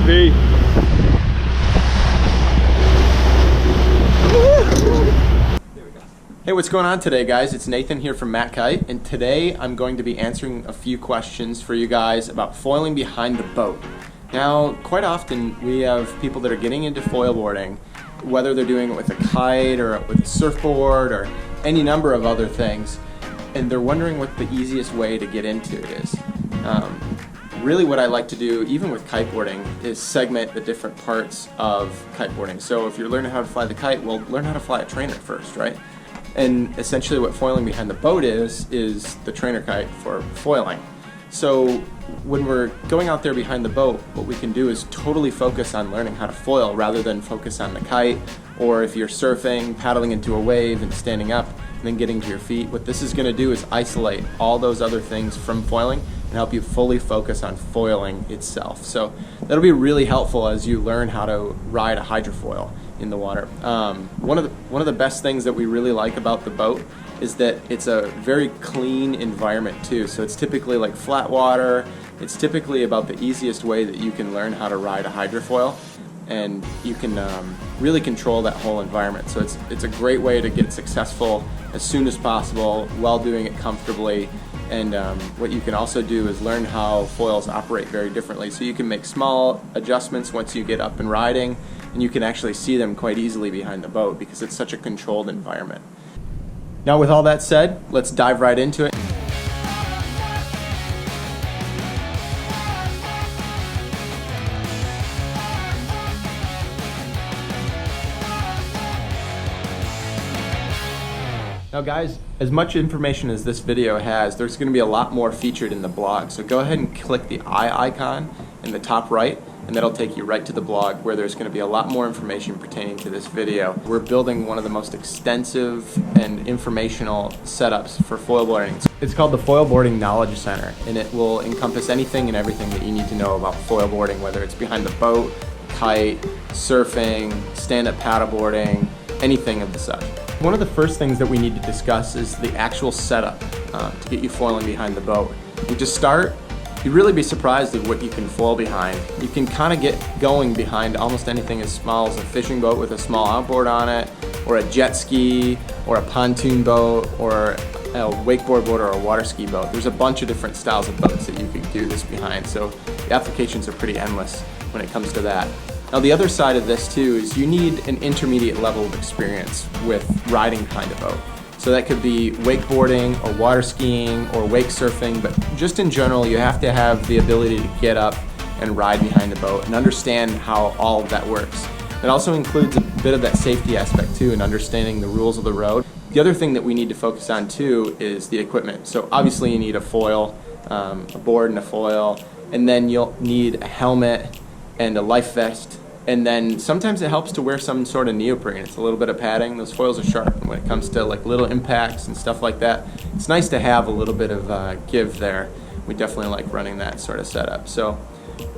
be. Hey, what's going on today, guys? It's Nathan here from Kite, and today I'm going to be answering a few questions for you guys about foiling behind the boat. Now, quite often we have people that are getting into foilboarding, whether they're doing it with a kite or with a surfboard or any number of other things, and they're wondering what the easiest way to get into it is. Really what I like to do, even with kiteboarding, is segment the different parts of kiteboarding. So if you're learning how to fly the kite, well, learn how to fly a trainer first, right? And essentially what foiling behind the boat is the trainer kite for foiling. So when we're going out there behind the boat, what we can do is totally focus on learning how to foil rather than focus on the kite, or if you're surfing, paddling into a wave and standing up and then getting to your feet. What this is going to do is isolate all those other things from foiling and help you fully focus on foiling itself. So that'll be really helpful as you learn how to ride a hydrofoil in the water. One of the best things that we really like about the boat is that it's a very clean environment too. So it's typically like flat water. It's typically about the easiest way that you can learn how to ride a hydrofoil, and you can really control that whole environment. So it's a great way to get successful as soon as possible while doing it comfortably. And what you can also do is learn how foils operate very differently. So you can make small adjustments once you get up and riding, and you can actually see them quite easily behind the boat because it's such a controlled environment. Now, with all that said, let's dive right into it. Now guys, as much information as this video has, there's going to be a lot more featured in the blog. So go ahead and click the eye icon in the top right, and that'll take you right to the blog where there's going to be a lot more information pertaining to this video. We're building one of the most extensive and informational setups for foilboarding. It's called the Foilboarding Knowledge Center, and it will encompass anything and everything that you need to know about foilboarding, whether it's behind the boat, kite, surfing, stand-up paddleboarding, anything of the such. One of the first things that we need to discuss is the actual setup to get you foiling behind the boat. And to start, you'd really be surprised at what you can foil behind. You can kind of get going behind almost anything as small as a fishing boat with a small outboard on it, or a jet ski, or a pontoon boat, or a wakeboard boat, or a water ski boat. There's a bunch of different styles of boats that you can do this behind, so the applications are pretty endless when it comes to that. Now the other side of this too is you need an intermediate level of experience with riding behind a boat. So that could be wakeboarding or water skiing or wake surfing, but just in general you have to have the ability to get up and ride behind a boat and understand how all of that works. It also includes a bit of that safety aspect too, and understanding the rules of the road. The other thing that we need to focus on too is the equipment. So obviously you need a foil, a board and a foil, and then you'll need a helmet and a life vest. And then sometimes it helps to wear some sort of neoprene. It's a little bit of padding. Those foils are sharp, and when it comes to like little impacts and stuff like that, it's nice to have a little bit of give there. We definitely like running that sort of setup. So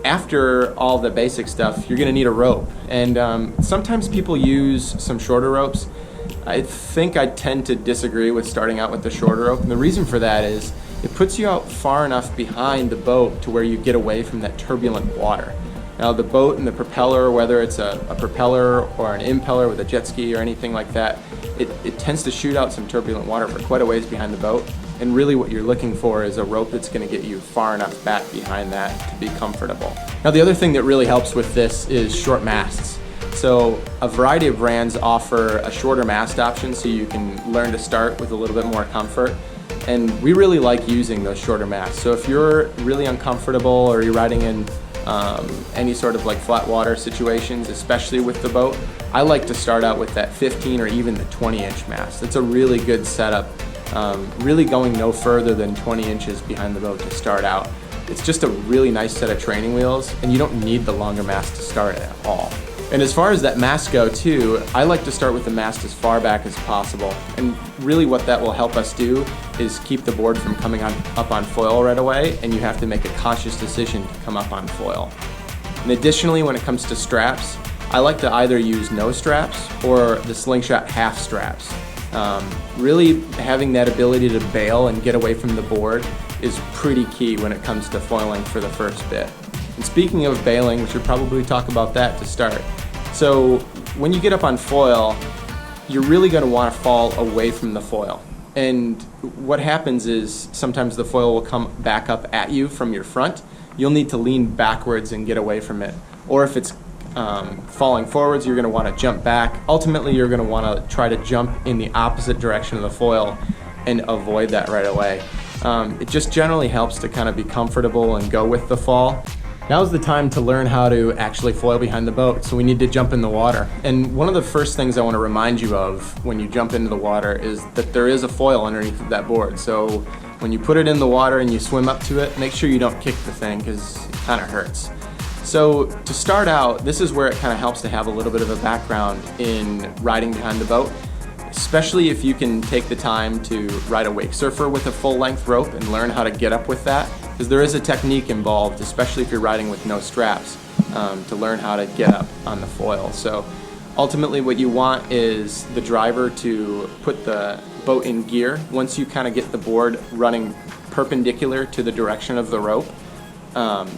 after all the basic stuff, you're gonna need a rope. And sometimes people use some shorter ropes. I think I tend to disagree with starting out with the shorter rope. And the reason for that is it puts you out far enough behind the boat to where you get away from that turbulent water. Now the boat and the propeller, whether it's a propeller or an impeller with a jet ski or anything like that, it tends to shoot out some turbulent water for quite a ways behind the boat. And really what you're looking for is a rope that's going to get you far enough back behind that to be comfortable. Now the other thing that really helps with this is short masts. So a variety of brands offer a shorter mast option so you can learn to start with a little bit more comfort. And we really like using those shorter masts. So if you're really uncomfortable or you're riding in any sort of like flat water situations, especially with the boat, I like to start out with that 15 or even the 20-inch mast. It's a really good setup, really going no further than 20 inches behind the boat to start out. It's just a really nice set of training wheels, and you don't need the longer mast to start at all. And as far as that mast go too, I like to start with the mast as far back as possible. And really what that will help us do is keep the board from coming up on foil right away, and you have to make a conscious decision to come up on foil. And additionally, when it comes to straps, I like to either use no straps or the slingshot half straps. Really having that ability to bail and get away from the board is pretty key when it comes to foiling for the first bit. And speaking of bailing, we should probably talk about that to start. So when you get up on foil, you're really going to want to fall away from the foil. And what happens is sometimes the foil will come back up at you from your front. You'll need to lean backwards and get away from it. Or if it's falling forwards, you're going to want to jump back. Ultimately, you're going to want to try to jump in the opposite direction of the foil and avoid that right away. It just generally helps to kind of be comfortable and go with the fall. Now's the time to learn how to actually foil behind the boat, so we need to jump in the water. And one of the first things I want to remind you of when you jump into the water is that there is a foil underneath of that board. So when you put it in the water and you swim up to it, make sure you don't kick the thing because it kind of hurts. So to start out, this is where it kind of helps to have a little bit of a background in riding behind the boat, especially if you can take the time to ride a wake surfer with a full-length rope and learn how to get up with that, because there is a technique involved, especially if you're riding with no straps, to learn how to get up on the foil. So ultimately what you want is the driver to put the boat in gear. Once you kind of get the board running perpendicular to the direction of the rope,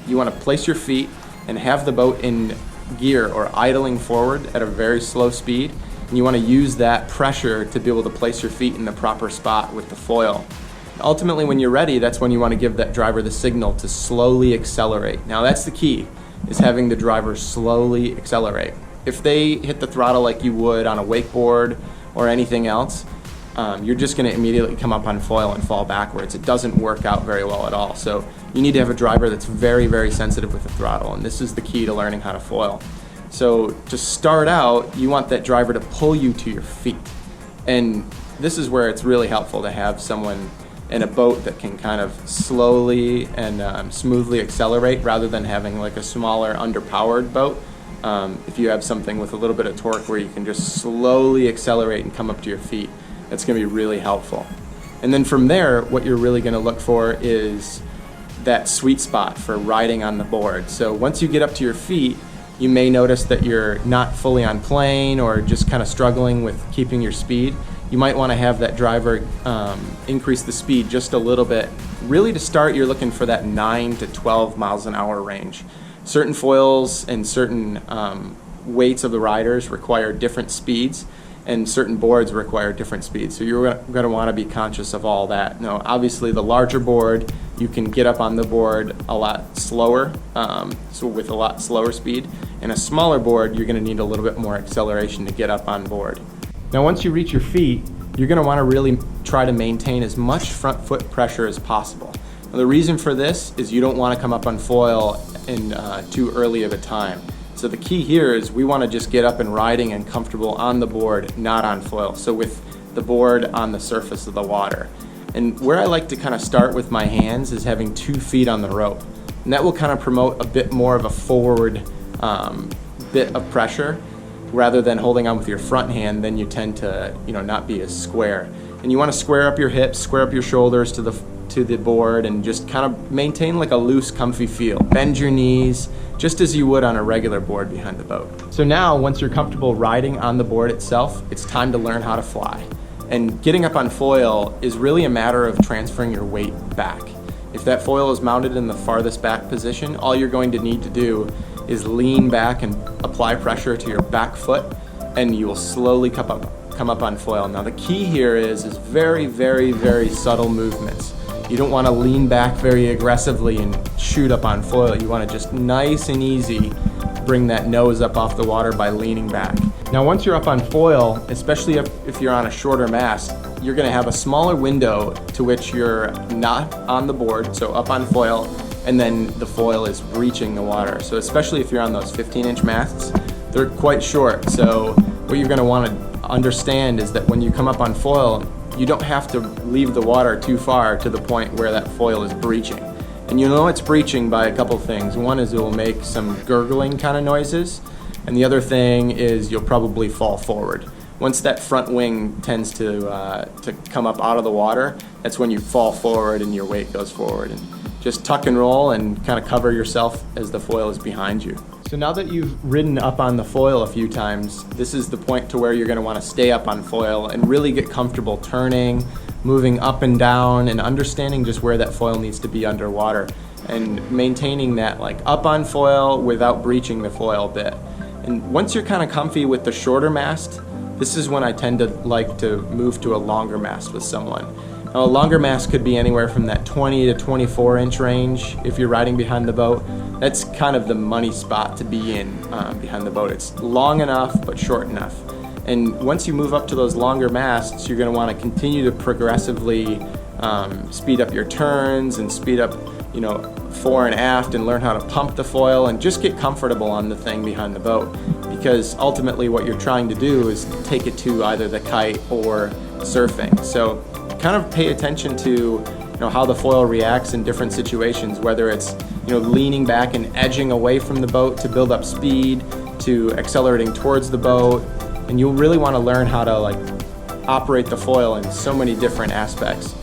you want to place your feet and have the boat in gear or idling forward at a very slow speed. And you want to use that pressure to be able to place your feet in the proper spot with the foil. Ultimately, when you're ready, that's when you want to give that driver the signal to slowly accelerate. Now that's the key, is having the driver slowly accelerate. If they hit the throttle like you would on a wakeboard or anything else, you're just going to immediately come up on foil and fall backwards. It doesn't work out very well at all. So you need to have a driver that's very, very sensitive with the throttle, and this is the key to learning how to foil. So to start out, you want that driver to pull you to your feet. And this is where it's really helpful to have someone in a boat that can kind of slowly and smoothly accelerate rather than having like a smaller, underpowered boat. If you have something with a little bit of torque where you can just slowly accelerate and come up to your feet, that's going to be really helpful. And then from there, what you're really going to look for is that sweet spot for riding on the board. So once you get up to your feet, you may notice that you're not fully on plane or just kind of struggling with keeping your speed. You might want to have that driver increase the speed just a little bit. Really, to start, you're looking for that 9 to 12 miles an hour range. Certain foils and certain weights of the riders require different speeds, and certain boards require different speeds. So you're going to want to be conscious of all that. Now, obviously, the larger board, you can get up on the board a lot slower, so with a lot slower speed. And a smaller board, you're going to need a little bit more acceleration to get up on board. Now, once you reach your feet, you're going to want to really try to maintain as much front foot pressure as possible. Now, the reason for this is you don't want to come up on foil in too early of a time. So the key here is we want to just get up and riding and comfortable on the board, not on foil. So with the board on the surface of the water. And where I like to kind of start with my hands is having 2 feet on the rope. And that will kind of promote a bit more of a forward bit of pressure. Rather than holding on with your front hand, then you tend to, not be as square. And you want to square up your hips, square up your shoulders to the board, and just kind of maintain like a loose, comfy feel. Bend your knees, just as you would on a regular board behind the boat. So now, once you're comfortable riding on the board itself, it's time to learn how to fly. And getting up on foil is really a matter of transferring your weight back. If that foil is mounted in the farthest back position, all you're going to need to do is lean back and apply pressure to your back foot, and you will slowly come up on foil. Now the key here is very, very, very subtle movements. You don't want to lean back very aggressively and shoot up on foil. You want to just nice and easy bring that nose up off the water by leaning back. Now once you're up on foil, especially if you're on a shorter mast, you're going to have a smaller window to which you're not on the board, so up on foil, and then the foil is breaching the water. So especially if you're on those 15-inch masts, they're quite short. So what you're going to want to understand is that when you come up on foil, you don't have to leave the water too far to the point where that foil is breaching. And you know it's breaching by a couple things. One is it will make some gurgling kind of noises, and the other thing is you'll probably fall forward. Once that front wing tends to come up out of the water, that's when you fall forward and your weight goes forward. And just tuck and roll and kind of cover yourself as the foil is behind you. So now that you've ridden up on the foil a few times, this is the point to where you're going to want to stay up on foil and really get comfortable turning, moving up and down, and understanding just where that foil needs to be underwater. and maintaining that like up on foil without breaching the foil bit. And once you're kind of comfy with the shorter mast, this is when I tend to like to move to a longer mast with someone. Now, a longer mast could be anywhere from that 20 to 24 inch range if you're riding behind the boat. That's kind of the money spot to be in behind the boat. It's long enough but short enough. And once you move up to those longer masts, you're going to want to continue to progressively speed up your turns and speed up, you know, fore and aft, and learn how to pump the foil and just get comfortable on the thing behind the boat, because ultimately what you're trying to do is take it to either the kite or surfing. So kind of pay attention to, you know, how the foil reacts in different situations, whether it's, you know, leaning back and edging away from the boat to build up speed, to accelerating towards the boat. And you'll really want to learn how to like operate the foil in so many different aspects.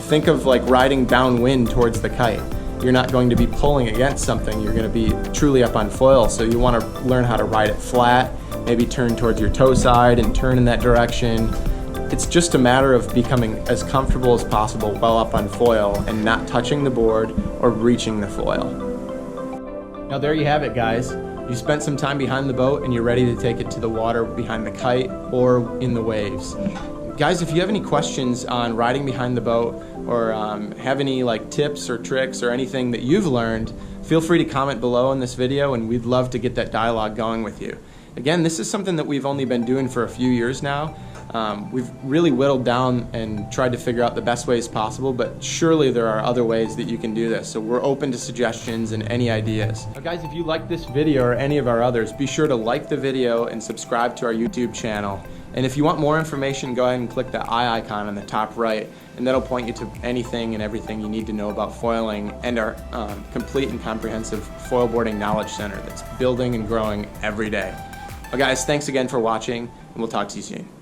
Think of like riding downwind towards the kite. You're not going to be pulling against something, you're going to be truly up on foil, so you want to learn how to ride it flat, maybe turn towards your toe side and turn in that direction. It's just a matter of becoming as comfortable as possible while up on foil and not touching the board or breaching the foil. Now there you have it, guys. You spent some time behind the boat and you're ready to take it to the water behind the kite or in the waves. Guys, if you have any questions on riding behind the boat, or have any like tips or tricks or anything that you've learned, feel free to comment below in this video, and we'd love to get that dialogue going with you. Again, this is something that we've only been doing for a few years now. We've really whittled down and tried to figure out the best ways possible, but surely there are other ways that you can do this. So we're open to suggestions and any ideas. Now guys, if you like this video or any of our others, be sure to like the video and subscribe to our YouTube channel. And if you want more information, go ahead and click the eye icon on the top right, and that'll point you to anything and everything you need to know about foiling and our complete and comprehensive foilboarding knowledge center that's building and growing every day. Well guys, thanks again for watching, and we'll talk to you soon.